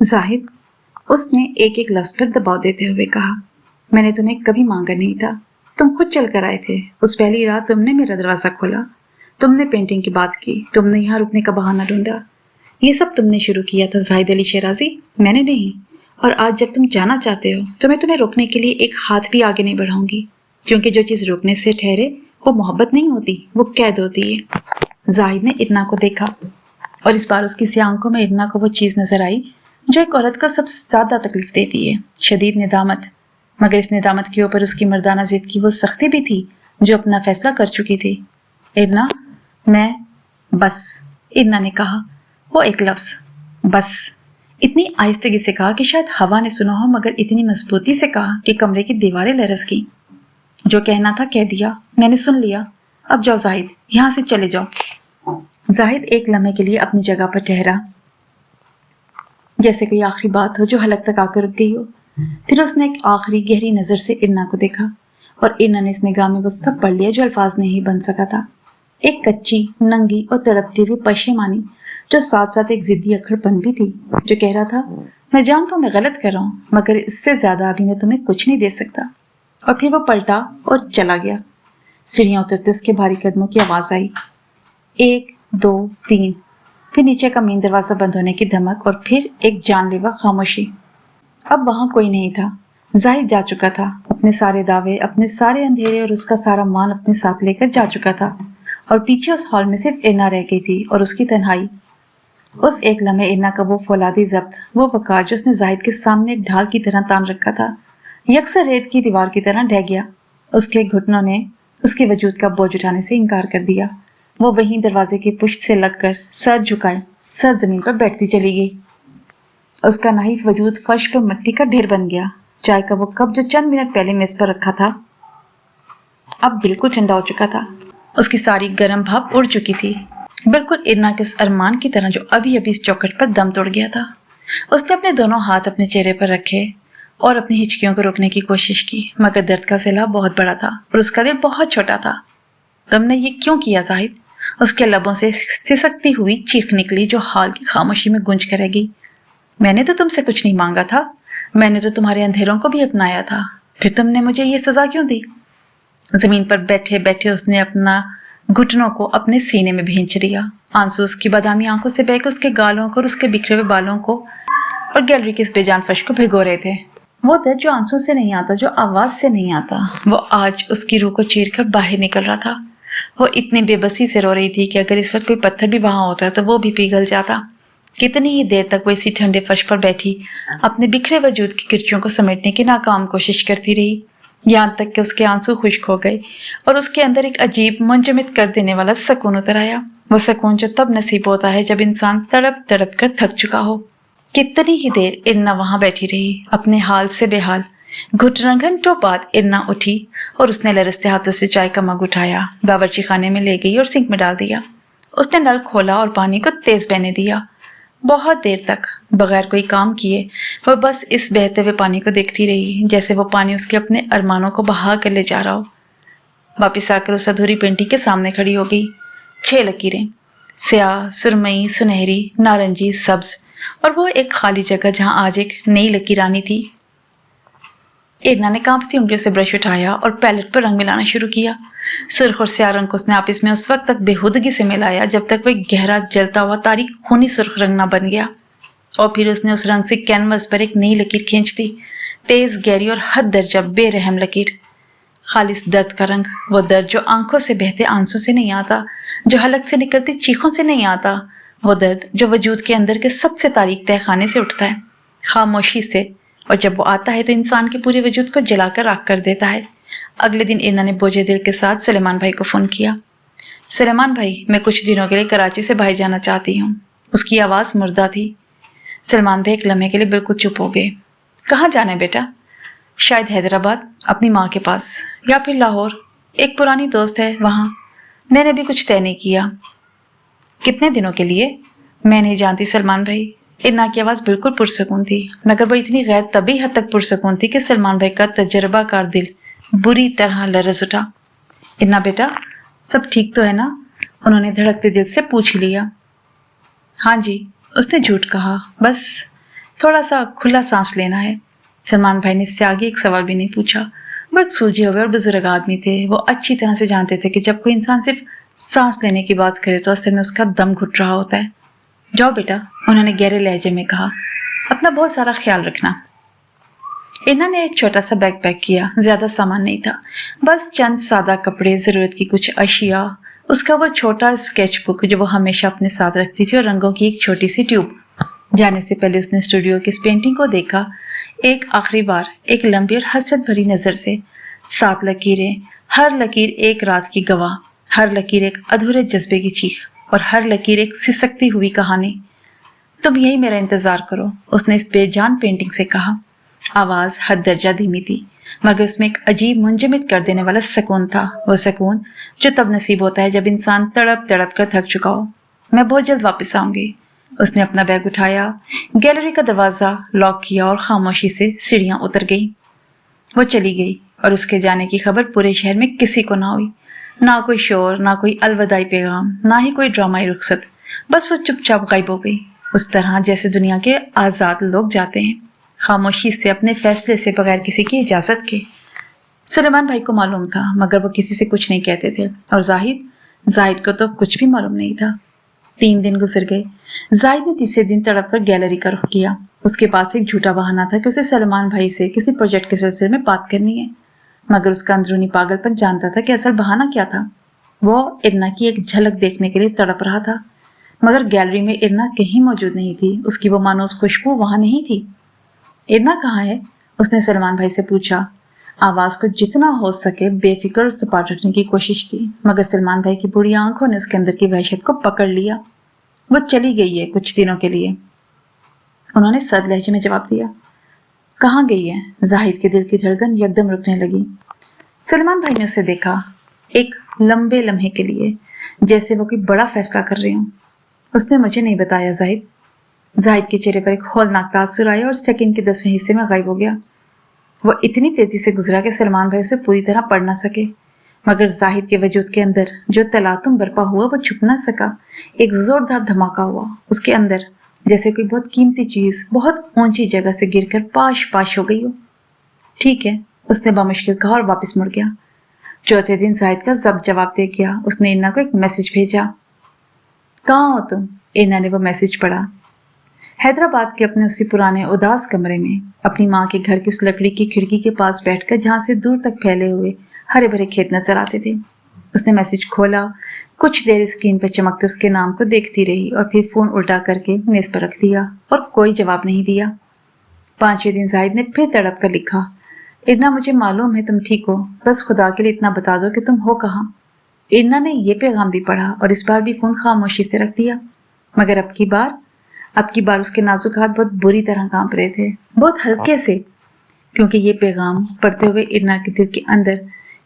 زاہد، اس نے ایک ایک لفظ پر دباؤ دیتے ہوئے کہا، میں نے تمہیں کبھی مانگا نہیں تھا، تم خود چل کر آئے تھے۔ اس پہلی رات تم نے میرا دروازہ کھولا، تم نے پینٹنگ کی بات کی، تم نے یہاں رکنے کا بہانہ ڈھونڈا۔ یہ سب تم نے شروع کیا تھا زاہد علی شیرازی، میں نے نہیں۔ اور آج جب تم جانا چاہتے ہو تو میں تمہیں روکنے کے لیے ایک ہاتھ بھی آگے نہیں بڑھاؤں گی، کیونکہ جو چیز روکنے سے ٹھہرے وہ محبت نہیں ہوتی، وہ قید ہوتی ہے۔ زاہد نے ارنا کو دیکھا اور اس بار اس کی سیاہ آنکھوں میں ارنا کو وہ چیز نظر آئی جو ایک عورت کو سب سے زیادہ تکلیف دیتی ہے، شدید ندامت۔ مگر اس ندامت کے اوپر اس کی مردانہ ضد کی وہ سختی بھی تھی جو اپنا فیصلہ کر چکی تھی۔ ارنا، میں بس، ارنا نے کہا، وہ ایک لفظ بس، اتنی آہستگی سے کہا کہ شاید ہوا نے سنا ہو، مگر اتنی مضبوطی سے کہا کہ کمرے کی دیواریں لرز گئیں۔ جو کہنا تھا کہہ دیا، میں نے سن لیا، اب جاؤ زاہد، یہاں سے چلے جاؤ۔ زاہد ایک لمحے کے لیے اپنی جگہ پر ٹھہرا، جیسے کوئی آخری بات ہو جو حلق تک آ کر رک گئی ہو۔ پھر اس نے ایک آخری گہری نظر سے ارنا کو دیکھا، اور ارنا نے اس نگاہ میں وہ سب پڑھ لیا جو الفاظ نہیں بن سکا تھا، ایک کچی، ننگی اور تڑپتی ہوئی پشیمانی جو ساتھ ساتھ ایک ضدی اکڑ پن بھی تھی، جو کہہ رہا تھا، میں جانتا ہوں میں غلط کر رہا ہوں، مگر اس سے زیادہ ابھی میں تمہیں کچھ نہیں دے سکتا۔ اور پھر وہ پلٹا اور چلا گیا۔ سیڑھیاں اترتے اس کے بھاری قدموں کی آواز آئی، 1 2 3، پھر نیچے کا مین دروازہ بند ہونے کی دھمک، اور پھر ایک جان لیوا خاموشی۔ اب وہاں کوئی نہیں تھا، زاہد جا چکا تھا، اپنے سارے دعوے، اپنے سارے اندھیرے اور اس کا سارا مان اپنے ساتھ لے کر جا چکا تھا، اور پیچھے اس ہال میں صرف ارنا رہ گئی تھی اور اس کی تنہائی۔ اس ایک لمحے ارنا کا وہ فولادی ضبط، وہ وقار جو اس نے زاہد کے سامنے ایک ڈھال کی طرح تان رکھا تھا، یکسر ریت کی دیوار کی طرح ڈھہ گیا۔ اس کے گھٹنوں نے اس کے وجود کا بوجھ اٹھانے سے انکار کر دیا۔ وہ وہیں دروازے کی پشت سے لگ کر سر جھکائے سر زمین پر بیٹھتی چلی گئی۔ اس کا نحیف وجود فرش پر مٹی کا ڈھیر بن گیا۔ چائے کا وہ کپ جو چند منٹ پہلے میز پر رکھا تھا اب بالکل ٹھنڈا ہو چکا تھا، اس کی ساری گرم بھاپ اڑ چکی تھی، بالکل ارنا کے اس ارمان کی طرح جو ابھی ابھی اس چوکٹ پر دم توڑ گیا تھا۔ اس نے اپنے دونوں ہاتھ اپنے چہرے پر رکھے اور اپنی ہچکیوں کو روکنے کی کوشش کی، مگر درد کا سیلاب بہت بڑا تھا اور اس کا دل بہت چھوٹا تھا۔ تم نے یہ کیوں کیا زاہد؟ اس کے لبوں سے سسکتی ہوئی چیخ نکلی جو حال کی خاموشی میں گونج کر رہ گئی۔ میں نے تو تم سے کچھ نہیں مانگا تھا، میں نے تو تمہارے اندھیروں کو بھی اپنایا تھا، پھر تم نے مجھے یہ سزا کیوں دی؟ زمین پر بیٹھے بیٹھے اس نے اپنا گھٹنوں کو اپنے سینے میں بھینچ لیا، آنسو اس کی بادامی آنکھوں سے بہہ کے اس کے گالوں کو اور اس کے بکھرے ہوئے بالوں کو اور گیلری کے اس بے جان فرش کو بھگو رہے تھے۔ وہ درد جو آنسو سے نہیں آتا، جو آواز سے نہیں آتا، وہ آج اس کی روح کو چیر کر باہر نکل رہا تھا۔ وہ اتنی بے بسی سے رو رہی تھی کہ اگر اس وقت کوئی پتھر بھی وہاں ہوتا تو وہ بھی پگھل جاتا۔ کتنی ہی دیر تک وہ اسی ٹھنڈے فرش پر بیٹھی اپنے بکھرے وجود کی کرچیوں کو سمیٹنے کی ناکام کوشش کرتی رہی، یہاں تک کہ اس کے آنسو خشک ہو گئے اور اس کے اندر ایک عجیب منجمد کر دینے والا سکون اتر آیا، وہ سکون جو تب نصیب ہوتا ہے جب انسان تڑپ تڑپ کر تھک چکا ہو۔ کتنی ہی دیر ارنا وہاں بیٹھی رہی اپنے حال سے بے حال۔ گھنٹوں بعد ارنا اٹھی اور اس نے لرزتے ہاتھوں سے چائے کا مگ اٹھایا، باورچی خانے میں لے گئی اور سنک میں ڈال دیا۔ اس نے نل کھولا اور پانی کو تیز بہنے دیا۔ بہت دیر تک بغیر کوئی کام کیے وہ بس اس بہتے ہوئے پانی کو دیکھتی رہی، جیسے وہ پانی اس کے اپنے ارمانوں کو بہا کر لے جا رہا ہو۔ واپس آ کر اس ادھوری پینٹنگ کے سامنے کھڑی ہو گئی۔ 6 لکیریں، سیاہ، سرمئی، سنہری، نارنجی، سبز، اور وہ ایک خالی جگہ جہاں آج ایک نئی لکیر آنی تھی۔ ارنا نے کانپتی انگلیوں سے برش اٹھایا اور پیلٹ پر رنگ ملانا شروع کیا۔ سرخ اور سیاہ رنگ کو اس نے آپس میں اس وقت تک بے ہودگی سے ملایا جب تک وہ ایک گہرا جلتا ہوا تاریک خونی سرخ رنگ نہ بن گیا، اور پھر اس نے اس رنگ سے کینوس پر ایک نئی لکیر کھینچ دی، تیز، گہری اور حد درجہ بے رحم لکیر۔ خالص درد کا رنگ، وہ درد جو آنکھوں سے بہتے آنسوں سے نہیں آتا، جو حلق سے نکلتی چیخوں سے نہیں آتا، وہ درد جو وجود کے اندر کے سب سے تاریک تہہ خانے سے اٹھتا ہے، خاموشی سے، اور جب وہ آتا ہے تو انسان کے پورے وجود کو جلا کر راکھ کر دیتا ہے۔ اگلے دن ارنا نے بوجھے دل کے ساتھ سلیمان بھائی کو فون کیا۔ سلیمان بھائی، میں کچھ دنوں کے لیے کراچی سے باہر جانا چاہتی ہوں۔ اس کی آواز مردہ تھی۔ سلیمان بھائی ایک لمحے کے لیے بالکل چپ ہو گئے۔ کہاں جانا ہے بیٹا؟ شاید حیدرآباد، اپنی ماں کے پاس، یا پھر لاہور، ایک پرانی دوست ہے وہاں۔ میں نے بھی کچھ طے نہیں کیا۔ کتنے دنوں کے لیے؟ میں نہیں جانتی سلمان بھائی۔ ارنا کی آواز بالکل پرسکون تھی، مگر وہ اتنی غیر طبی حد تک پرسکون تھی کہ سلمان بھائی کا تجربہ کار دل بری طرح لرز اٹھا۔ ارنا بیٹا، سب ٹھیک تو ہے نا؟ انہوں نے دھڑکتے دل سے پوچھ لیا۔ ہاں جی، اس نے جھوٹ کہا، بس थोड़ा सा खुला सांस लेना है। सलमान भाई ने इससे आगे एक सवाल भी नहीं पूछा। वो एक सूझे हुए और बुजुर्ग आदमी थे। वो अच्छी तरह से जानते थे कि जब कोई इंसान सिर्फ सांस लेने की बात करे तो असल में उसका दम घुट रहा होता है। जाओ बेटा, उन्होंने गहरे लहजे में कहा, अपना बहुत सारा ख्याल रखना। इन्होंने एक छोटा सा बैग पैक किया। ज्यादा सामान नहीं था, बस चंद सादा कपड़े, जरूरत की कुछ अशिया, उसका वो छोटा स्केच बुक जो वो हमेशा अपने साथ रखती थी, और रंगों की एक छोटी सी ट्यूब। जाने से पहले उसने स्टूडियो की इस पेंटिंग को देखा एक आखिरी बार, एक लंबी और हसरत भरी नजर से। 7 लकीरें, हर लकीर एक रात की गवाह, हर लकीर एक अधूरे जज्बे की चीख, और हर लकीर एक सिसकती हुई कहानी। तुम यही मेरा इंतजार करो, उसने इस बेजान पेंटिंग से कहा। आवाज हद दर्जा धीमी थी, मगर उसमें एक अजीब मुंजमद कर देने वाला सुकून था। वो सुकून जो तब नसीब होता है जब इंसान तड़प तड़प कर थक चुका हो। मैं बहुत जल्द वापस आऊंगी। उसने अपना बैग उठाया, गैलरी का दरवाजा लॉक किया और खामोशी से सीढ़ियां उतर गई। वो चली गई और उसके जाने की खबर पूरे शहर में किसी को ना हुई। ना कोई शोर, ना कोई अलविदाई पैगाम, ना ही कोई ड्रामाई रुखसत। बस वो चुपचाप गायब हो गई, उस तरह जैसे दुनिया के आज़ाद लोग जाते हैं, खामोशी से, अपने फैसले से, बगैर किसी की इजाज़त के। सुलेमान भाई को मालूम था, मगर वो किसी से कुछ नहीं कहते थे, और जाहिद को तो कुछ भी मालूम नहीं था। 3 दिन गुजर गए। जाहिद ने तीसरे दिन तड़प कर गैलरी का रुख किया। उसके पास एक झूठा बहाना था कि उसे सलमान भाई से किसी प्रोजेक्ट के सिलसिले में बात करनी है, मगर उसका अंदरूनी पागलपन जानता था कि असल बहाना क्या था। वो इरना की एक झलक देखने के लिए तड़प रहा था, मगर गैलरी में इरना कहीं मौजूद नहीं थी। उसकी वो मानोस खुशबू वहां नहीं थी। इरना कहाँ है? उसने सलमान भाई से पूछा। आवाज को जितना हो सके बेफिक्र और सपाट रखने की कोशिश की, मगर सलमान भाई की बुरी आंखों ने उसके अंदर की वहशत को पकड़ लिया। वो चली गई है कुछ दिनों के लिए, उन्होंने सद लहजे में जवाब दिया। कहाँ गई है? जाहिद के दिल की धड़कन यकदम रुकने लगी। सलमान भाई ने उसे देखा, एक लंबे लम्हे के लिए, जैसे वो कोई बड़ा फैसला कर रहे हों। उसने मुझे नहीं बताया जाहिद। जाहिद के चेहरे पर एक हौलनाक तासुर आया और सेकंड के 10वें हिस्से में गायब हो गया। वो इतनी तेजी से गुजरा कि सलमान भाई उसे पूरी तरह पढ़ ना सके, मगर जाहिद के वजूद के अंदर जो तलातुम बरपा हुआ वो छुप ना सका। एक जोरदार धमाका हुआ उसके अंदर, जैसे कोई बहुत कीमती चीज बहुत ऊंची जगह से गिरकर पाश पाश हो गई हो। ठीक है, उसने बामुश्किल कहा और वापस मुड़ गया। चौथे दिन जाहिद का जब जवाब दे गया। उसने इन्ना को एक मैसेज भेजा। कहाँ हो तुम? इन्ना ने वो मैसेज पढ़ा। हैदराबाद के अपने उसी पुराने उदास कमरे में, अपनी माँ के घर की उस लकड़ी की खिड़की के पास बैठकर जहाँ से दूर तक फैले हुए हरे भरे खेत नजर आते थे। उसने मैसेज खोला, कुछ देर स्क्रीन पर चमकते उसके नाम को देखती रही और फिर फोन उल्टा करके मेज पर रख दिया और कोई जवाब नहीं दिया। 5वें दिन जाहिद ने फिर तड़प कर लिखा, इरना मुझे मालूम है तुम ठीक हो, बस खुदा के लिए इतना बता दो कि तुम हो कहाँ। इरना ने यह पैगाम भी पढ़ा और इस बार भी फोन खामोशी से रख दिया, मगर अब की बार उसके नाजुक हाथ बहुत बुरी तरह कांप रहे थे, बहुत हल्के से, क्योंकि ये पैगाम पढ़ते हुए इरना के दिल के अंदर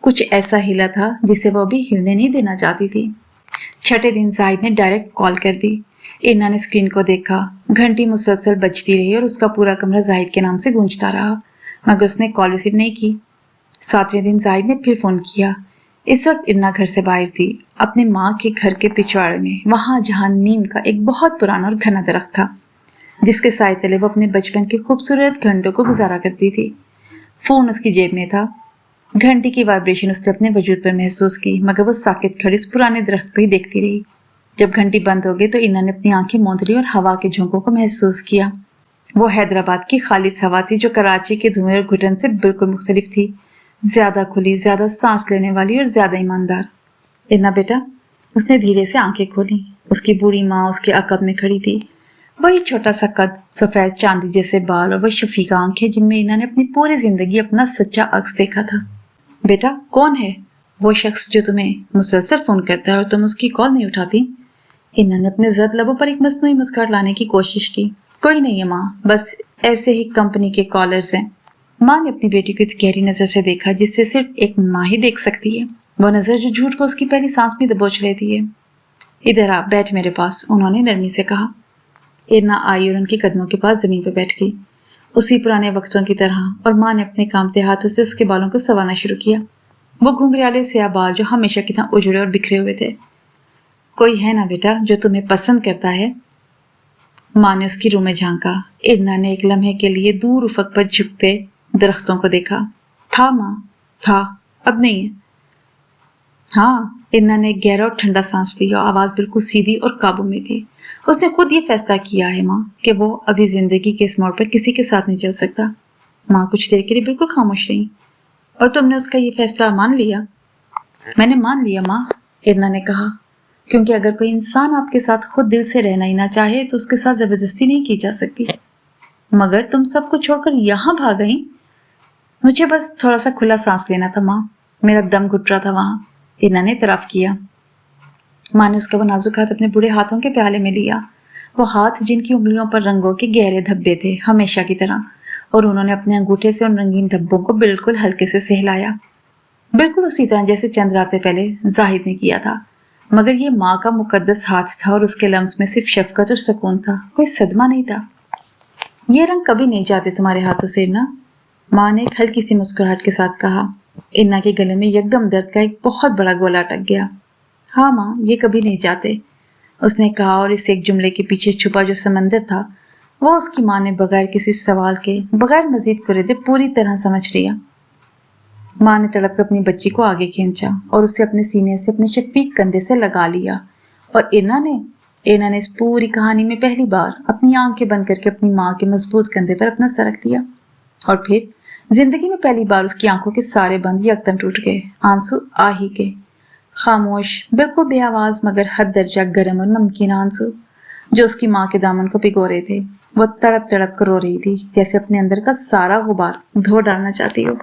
कुछ ऐसा हिला था जिसे वो भी हिलने नहीं देना चाहती थी। 6ठे दिन जाहिद ने डायरेक्ट कॉल कर दी। इरना ने स्क्रीन को देखा, घंटी मुसलसल बजती रही और उसका पूरा कमरा जाहिद के नाम से गूंजता रहा, मगर उसने कॉल रिसीव नहीं की। 7वें दिन जाहिद ने फिर फोन किया। इस वक्त इरना घर से बाहर थी, अपने माँ के घर के पिछवाड़े में, वहां जहां नीम का एक बहुत पुराना और घना दरख्त था, जिसके साए तले वो अपने बचपन के खूबसूरत घंटों को गुजारा करती थी। फोन उसकी जेब में था। घंटी की वाइब्रेशन उसने अपने वजूद पर महसूस की, मगर वो साकित खड़ी उस पुराने दरख्त पर ही देखती रही। जब घंटी बंद हो गई तो इन्ना ने अपनी आंखें मूंद ली और हवा के झोंकों को महसूस किया। वो हैदराबाद की खालिद हवा थी जो कराची के धुएं और घुटन से बिल्कुल मुख्तलिफ थी, ज्यादा खुली, ज्यादा सांस लेने वाली और ज्यादा ईमानदार। इन्ना बेटा, उसने धीरे से आंखें खोली। उसकी बूढ़ी माँ उसके अकब में खड़ी थी, वही छोटा सा कद, सफेद चांदी जैसे बाल और वह शफीका आंखें जिनमें इन्ना ने अपनी पूरी जिंदगी अपना सच्चा अक्स देखा था। बेटा, कौन है वो शख्स जो तुम्हें मुसलसल फोन करता है और तुम उसकी कॉल नहीं उठाती? इन्ना ने अपने जर्द लबों पर एक मस्नूई मुस्कुराहट लाने की कोशिश की। कोई नहीं है माँ, बस ऐसे ही कंपनी के कॉलर्स हैं। माँ ने अपनी बेटी को इस गहरी नजर से देखा जिससे सिर्फ एक माँ ही देख सकती है, वो नजर जो झूठ को उसकी पहली सांस में दबोच लेती है। इधर आ, बैठ मेरे पास, उन्होंने नरमी से कहा। इरना आई और उनके कदमों के पास जमीन पर बैठ गई, उसी पुराने वक्तों की तरह, और माँ ने अपने कांपते हाथों से उसके बालों को संवारना शुरू किया। वो घुंघराले स्याह बाल जो हमेशा की तरह उजड़े और बिखरे हुए थे। कोई है ना बेटा जो तुम्हें पसंद करता है? माँ ने उसकी रूह में झांका। इरना ने एक लम्हे के लिए दूर उफक पर झुकते दरख्तों को देखा। था माँ, था, अब नहीं है। हाँ, इरना ने एक गहरा और ठंडा सांस लिया। आवाज बिल्कुल सीधी और काबू में थी। उसने खुद ये फैसला किया है माँ कि वो अभी जिंदगी के इस मोड़ पर किसी के साथ नहीं चल सकता। माँ कुछ देर के लिए बिल्कुल खामोश रही। और तुमने उसका ये फैसला मान लिया? मैंने मान लिया माँ, इरना ने कहा, क्योंकि अगर कोई इंसान आपके साथ खुद दिल से रहना ही ना चाहे तो उसके साथ जबरदस्ती नहीं की जा सकती। मगर तुम सब कुछ छोड़कर यहाँ भाग गई। मुझे बस थोड़ा सा खुला सांस लेना था माँ, मेरा दम घुट रहा था वहां, इरना ने इतराफ किया। माँ ने उसका वो नाजुक हाथ अपने बूढ़े हाथों के प्याले में लिया। वो हाथ जिनकी उंगलियों पर रंगों के गहरे धब्बे थे हमेशा की तरह, और उन्होंने अपने अंगूठे से उन रंगीन धब्बों को बिल्कुल हल्के से सहलाया, बिल्कुल उसी तरह जैसे चंद रातें पहले जाहिद ने किया था। मगर ये माँ का मुकद्दस हाथ था और उसके लम्स में सिर्फ शफकत और सुकून था, कोई सदमा नहीं था। ये रंग कभी नहीं जाते तुम्हारे हाथों से इरना, माँ ने एक हल्की सी मुस्कुराहट के साथ कहा। इरना के गले में यकदम दर्द का एक बहुत बड़ा गोला अटक गया। हाँ माँ, ये कभी नहीं जाते, उसने कहा, और इस एक जुमले के पीछे छुपा जो समंदर था वो उसकी माँ ने बगैर किसी सवाल के, बगैर मजीद कुरेदे पूरी तरह समझ लिया। माँ ने तड़प कर अपनी बच्ची को आगे खींचा और उसे अपने सीने से अपने शफीक कंधे से लगा लिया। और इरना ने इस पूरी कहानी में पहली बार अपनी आंखें बंद करके अपनी माँ के मजबूत कंधे पर अपना सर रख दिया। और फिर जिंदगी में पहली बार उसकी आंखों के सारे बंद यकदम टूट गए। आंसू आ ही गए, खामोश, बिल्कुल बेआवाज, मगर हद दर्जा गर्म और नमकीन आंसू जो उसकी माँ के दामन को भिगो रहे थे। वो तड़प तड़प कर रो रही थी, जैसे अपने अंदर का सारा गुबार धो डालना चाहती हो।